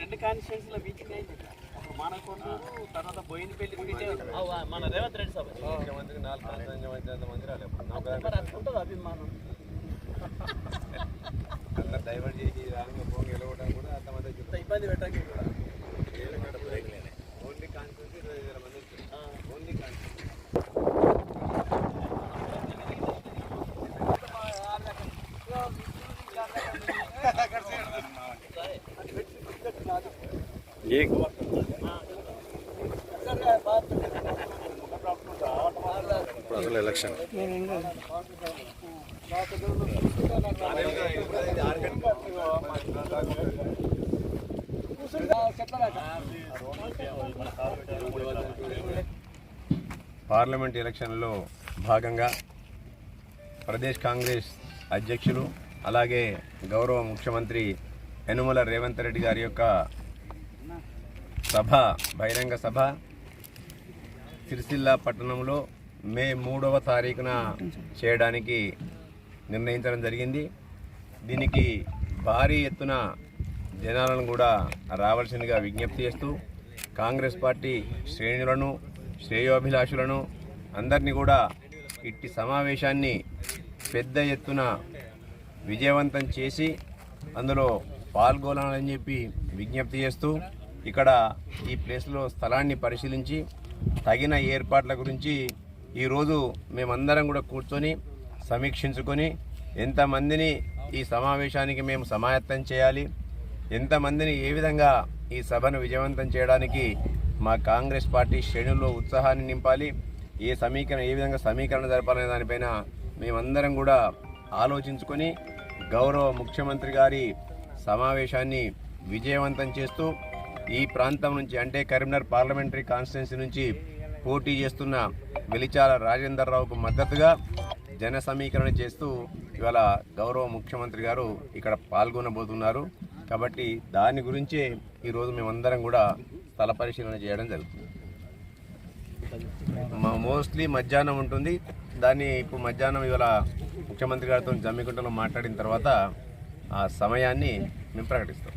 రెండు కాన్స్టిట్యూన్సీలో మీటింగ్ అయింది. మానకొండ తర్వాత బోయినపల్లి మన రేవంత్ రెడ్డి సభ ముఖ్యమంత్రికి 4 మంది రాలేదు. ఉంటుంది అభిమానం అందరు డైవర్ట్ చేసి ఫోన్ గెలవడానికి కూడా అంత ఇబ్బంది పెట్టడానికి కూడా ఓన్లీ కాన్స్టిట్యూన్సీ 20,000 మంది ఓన్లీ కాన్స్టిట్యూన్సీ. అసలు ఎలక్షన్ పార్లమెంట్ ఎలక్షన్లో భాగంగా ప్రదేశ్ కాంగ్రెస్ అధ్యక్షులు అలాగే గౌరవ ముఖ్యమంత్రి యనుమల రేవంత్ రెడ్డి గారి యొక్క బహిరంగ సభ సిరిసిల్ల పట్టణంలో మే 3వ తారీఖున చేయడానికి నిర్ణయించడం జరిగింది. దీనికి భారీ ఎత్తున జనాలను కూడా రావాల్సిందిగా విజ్ఞప్తి చేస్తూ కాంగ్రెస్ పార్టీ శ్రేణులను శ్రేయోభిలాషులను అందరినీ కూడా ఇట్టి సమావేశాన్ని పెద్ద ఎత్తున విజయవంతం చేసి అందులో పాల్గొనాలని చెప్పి విజ్ఞప్తి చేస్తూ ఇక్కడ ఈ ప్లేస్లో స్థలాన్ని పరిశీలించి తగిన ఏర్పాట్ల గురించి ఈరోజు మేమందరం కూడా కూర్చొని సమీక్షించుకొని ఎంతమందిని ఈ సమావేశానికి మేము సమాయత్తం చేయాలి, ఎంతమందిని ఏ విధంగా ఈ సభను విజయవంతం చేయడానికి మా కాంగ్రెస్ పార్టీ శ్రేణుల్లో ఉత్సాహాన్ని నింపాలి, ఏ విధంగా సమీకరణ జరపాలనే దానిపైన మేమందరం కూడా ఆలోచించుకొని గౌరవ ముఖ్యమంత్రి గారి సమావేశాన్ని విజయవంతం చేస్తూ ఈ ప్రాంతం నుంచి అంటే కరీంనగర్ పార్లమెంటరీ కాన్స్టిట్యున్సీ నుంచి పోటీ చేస్తున్న వెలిచాల రాజేందర్ రావుకు మద్దతుగా జన సమీకరణ చేస్తూ ఇవాళ గౌరవ ముఖ్యమంత్రి గారు ఇక్కడ పాల్గొనబోతున్నారు. కాబట్టి దాని గురించే ఈరోజు మేమందరం కూడా స్థల పరిశీలన చేయడం జరుగుతుంది. మోస్ట్లీ మధ్యాహ్నం ఉంటుంది. దాన్ని ఇప్పుడు మధ్యాహ్నం ఇవాళ ముఖ్యమంత్రి గారితో జమ్మికుంటలో మాట్లాడిన తర్వాత ఆ సమయాన్ని మేము ప్రకటిస్తాం.